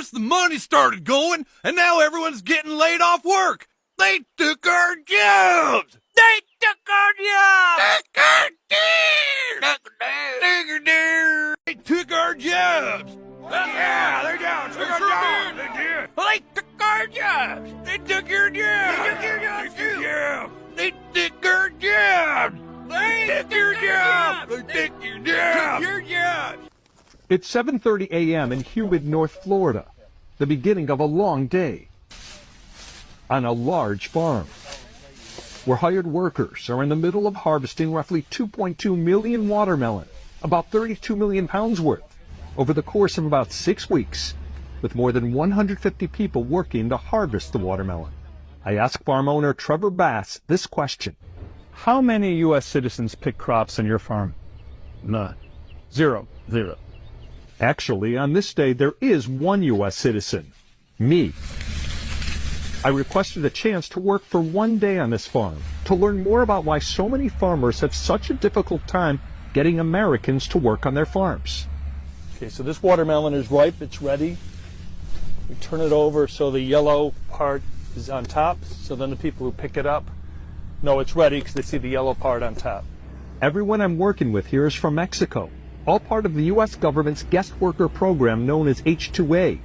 guess the money started going, and now everyone's getting laid off work. They took our jobs. They took our jobs. They took our jobs. Yeah, they took our jobs. They took our jobs. They took your jobs. They took your jobs too. They took our jobs. They took your jobs. They took your jobs. Your jobs. It's 7:30 a.m. in humid North Florida, the beginning of a long day on a large farm where hired workers are in the middle of harvesting roughly 2.2 million watermelon, about 32 million pounds worth, over the course of about 6 weeks, with more than 150 people working to harvest the watermelon. I asked farm owner Trevor Bass this question. How many U.S. citizens pick crops on your farm? None. Zero. Zero. Actually, on this day, there is one U.S. citizen, me. I requested a chance to work for one day on this farm to learn more about why so many farmers have such a difficult time getting Americans to work on their farms. Okay, so this watermelon is ripe, it's ready. We turn it over so the yellow part is on top, so then the people who pick it up know it's ready because they see the yellow part on top. Everyone I'm working with here is from Mexico, all part of the U.S. government's guest worker program known as H-2A.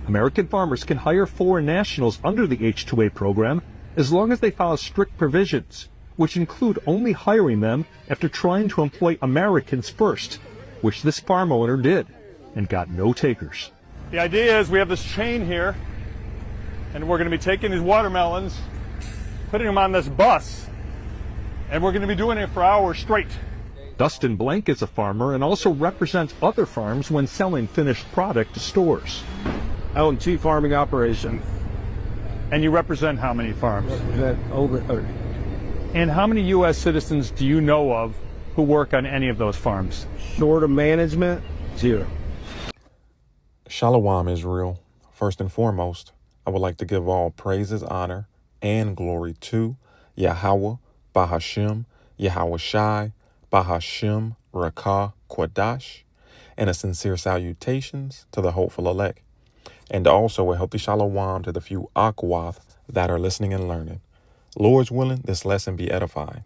American farmers can hire foreign nationals under the H-2A program as long as they follow strict provisions, which include only hiring them after trying to employ Americans first, which this farm owner did, and got no takers. The idea is we have this chain here, and we're going to be taking these watermelons, putting them on this bus, and we're going to be doing it for hours straight. Dustin Blank is a farmer and also represents other farms when selling finished product to stores. I own Chief Farming Operations. And you represent how many farms? Over 30. And how many U.S. citizens do you know of who work on any of those farms? Short of management, zero. Shalom, Israel. First and foremost, I would like to give all praises, honor, and glory to Yahweh, Bahashem, Yahweh Shai, Bahashem, Rakah, Quadash, and a sincere salutations to the hopeful elect, and also a healthy shalom to the few Akwath that are listening and learning. Lord's willing, this lesson be edifying.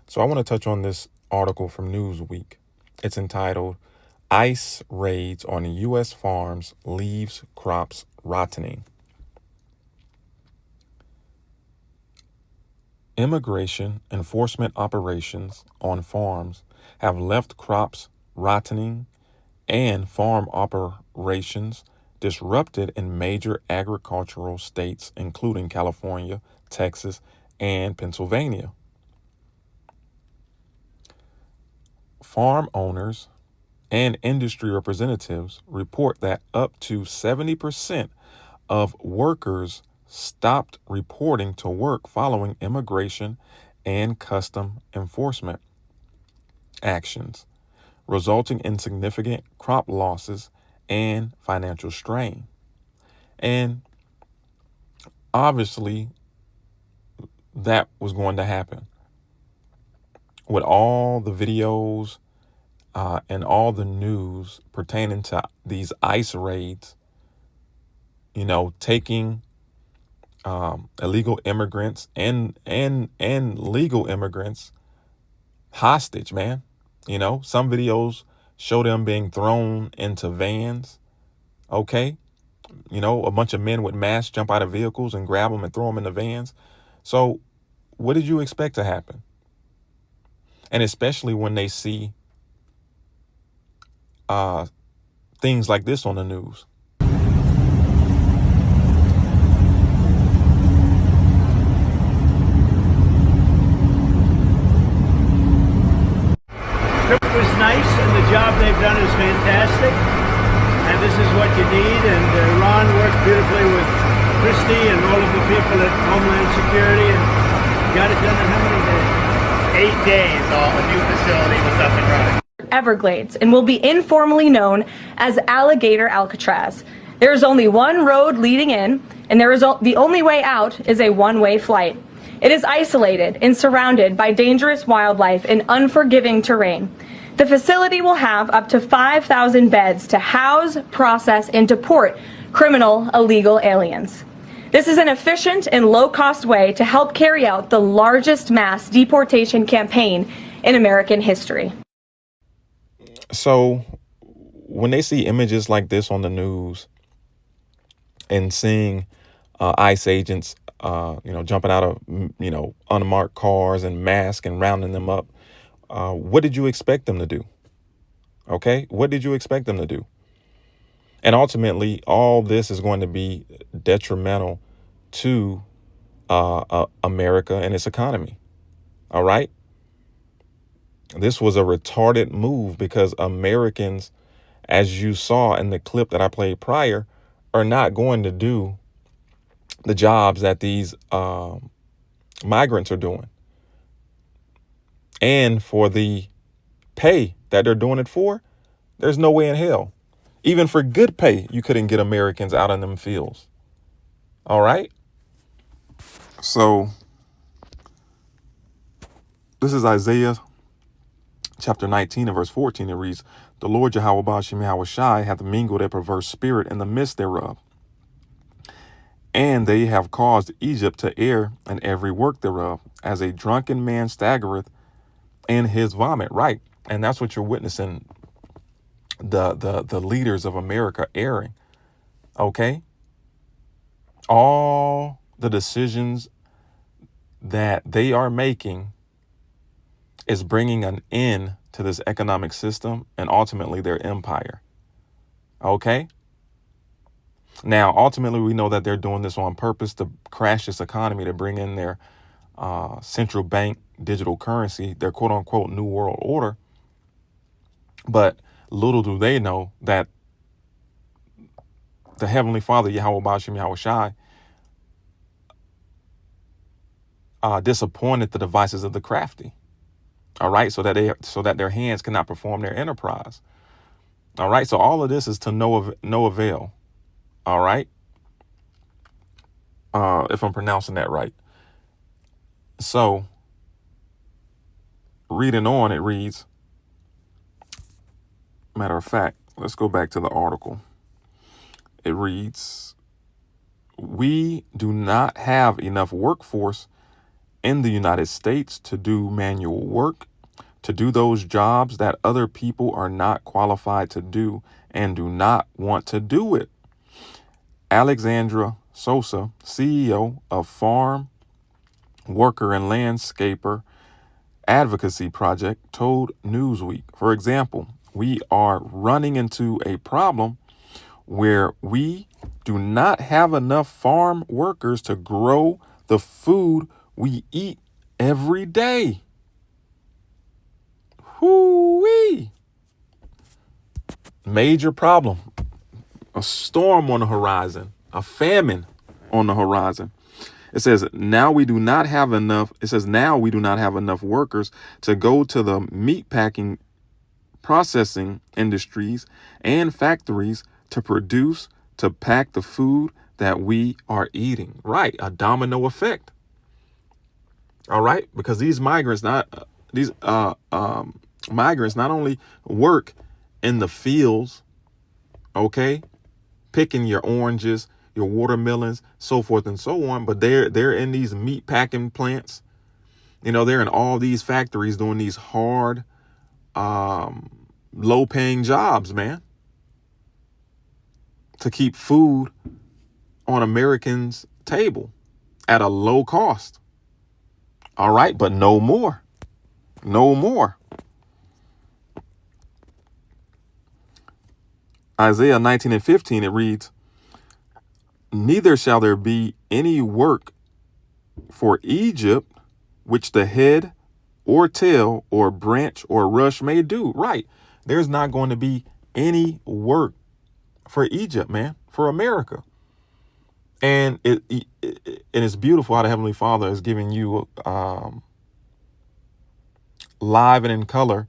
So I want to touch on this article from Newsweek. It's entitled, ICE Raids on U.S. Farms Leaves Crops Rottening. Immigration enforcement operations on farms have left crops rottening and farm operations disrupted in major agricultural states, including California, Texas, and Pennsylvania. Farm owners and industry representatives report that up to 70% of workers stopped reporting to work following immigration and custom enforcement actions, resulting in significant crop losses and financial strain. And obviously, that was going to happen. With all the videos and all the news pertaining to these ICE raids, taking illegal immigrants and legal immigrants hostage, man. Some videos show them being thrown into vans. Okay. A bunch of men with masks jump out of vehicles and grab them and throw them in the vans. So what did you expect to happen? And especially when they see things like this on the news. Trip was nice, and the job they've done is fantastic. And this is what you need. And Ron worked beautifully with Christie and all of the people at Homeland Security, and got it done in how many days? 8 days, a new facility was up and running. Everglades and will be informally known as Alligator Alcatraz. There is only one road leading in, and the only way out is a one-way flight. It is isolated and surrounded by dangerous wildlife and unforgiving terrain. The facility will have up to 5,000 beds to house, process, and deport criminal illegal aliens. This is an efficient and low-cost way to help carry out the largest mass deportation campaign in American history. So when they see images like this on the news and seeing ICE agents, jumping out of, unmarked cars and masks and rounding them up, what did you expect them to do? Okay, what did you expect them to do? And ultimately, all this is going to be detrimental to America and its economy. All right. This was a retarded move because Americans, as you saw in the clip that I played prior, are not going to do the jobs that these migrants are doing. And for the pay that they're doing it for, there's no way in hell. Even for good pay, you couldn't get Americans out in them fields. All right. So this is Isaiah chapter 19 and verse 14. It reads, "The Lord Yahweh Ba'ashem Yahweh Shai hath mingled a perverse spirit in the midst thereof. And they have caused Egypt to err in every work thereof, as a drunken man staggereth in his vomit." Right. And that's what you're witnessing. The leaders of America erring. Okay. All the decisions that they are making is bringing an end to this economic system and ultimately their empire. Okay. Now, ultimately, we know that they're doing this on purpose to crash this economy, to bring in their central bank digital currency, their quote unquote new world order. But little do they know that the Heavenly Father, Yahweh Ba'ashem Yahweh Shai, disappointed the devices of the crafty. All right. So that their hands cannot perform their enterprise. All right. So all of this is to no avail. All right. If I'm pronouncing that right. So reading on, it reads, matter of fact, let's go back to the article. It reads, "We do not have enough workforce in the United States to do manual work, to do those jobs that other people are not qualified to do and do not want to do it." Alexandra Sosa, CEO of Farm Worker and Landscaper Advocacy Project, told Newsweek, for example, "We are running into a problem where we do not have enough farm workers to grow the food we eat every day." Hoo-wee. Major problem. A storm on the horizon, a famine on the horizon. It says now we do not have enough workers to go to the meat packing, processing industries and factories to produce, to pack the food that we are eating. Right. A domino effect. All right. Because these migrants not only work in the fields, okay, picking your oranges, your watermelons, so forth and so on, but they're in these meat packing plants. They're in all these factories doing these hard, low paying jobs, man, to keep food on Americans' table at a low cost. All right. But no more. Isaiah 19 and 15, it reads, "Neither shall there be any work for Egypt, which the head or tail or branch or rush may do." Right. There's not going to be any work for Egypt, man, for America. And it is beautiful how the Heavenly Father is giving you live and in color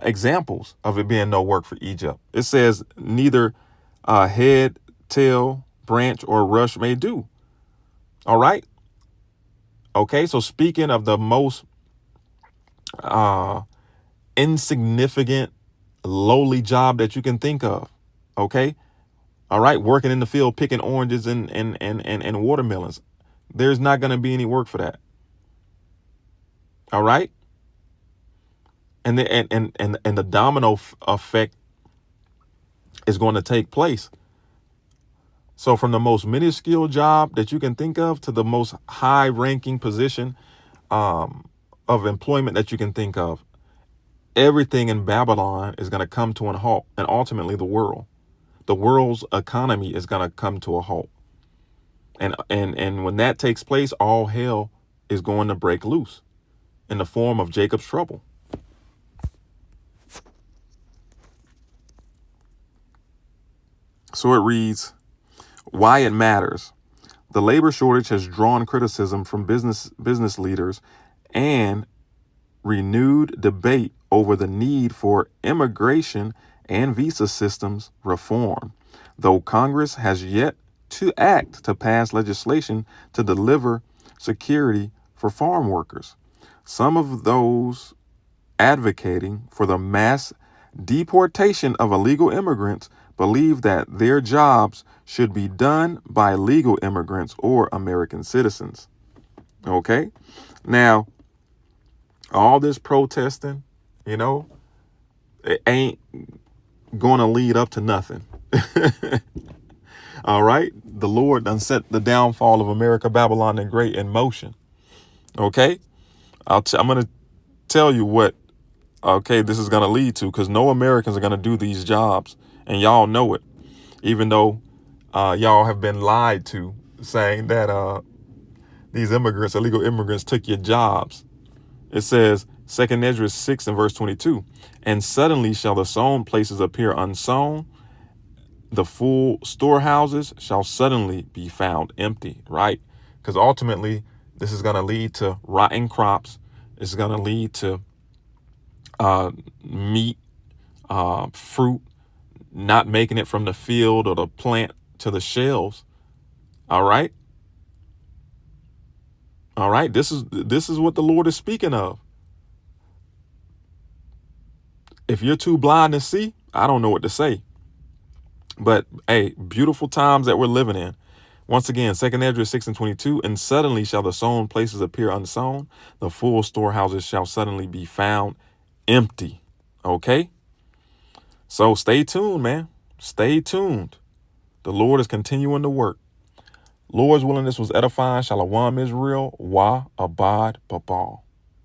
examples of it being no work for Egypt. It says neither head, tail, branch, or rush may do. All right. Okay. So speaking of the most insignificant, lowly job that you can think of. Okay. All right. Working in the field, picking oranges and watermelons. There's not going to be any work for that. All right. And the domino effect is going to take place. So from the most minuscule job that you can think of to the most high ranking position of employment that you can think of, everything in Babylon is going to come to a halt, and ultimately the world's economy is going to come to a halt. And when that takes place, all hell is going to break loose in the form of Jacob's trouble. So it reads, why it matters. The labor shortage has drawn criticism from business leaders and renewed debate over the need for immigration and visa systems reform, though Congress has yet to act to pass legislation to deliver security for farm workers. Some of those advocating for the mass deportation of illegal immigrants believe that their jobs should be done by legal immigrants or American citizens. Okay? Now, all this protesting, it ain't going to lead up to nothing. All right? The Lord done set the downfall of America, Babylon, the Great in motion. Okay? I'm going to tell you what, this is going to lead to, because no Americans are going to do these jobs. And y'all know it, even though y'all have been lied to, saying that these immigrants, illegal immigrants, took your jobs. It says, 2 Ezra 6 and verse 22, and suddenly shall the sown places appear unsown. The full storehouses shall suddenly be found empty, right? Because ultimately, this is going to lead to rotten crops. It's going to lead to meat, fruit, not making it from the field or the plant to the shelves. All right. All right. This is what the Lord is speaking of. If you're too blind to see, I don't know what to say. But hey, beautiful times that we're living in. Once again, 2 Ezra 6 and 22, and suddenly shall the sown places appear unsown. The full storehouses shall suddenly be found empty. Okay. So stay tuned, man. Stay tuned. The Lord is continuing to work. Lord's willing, this was edifying. Shalom, Israel. Wa abad babal.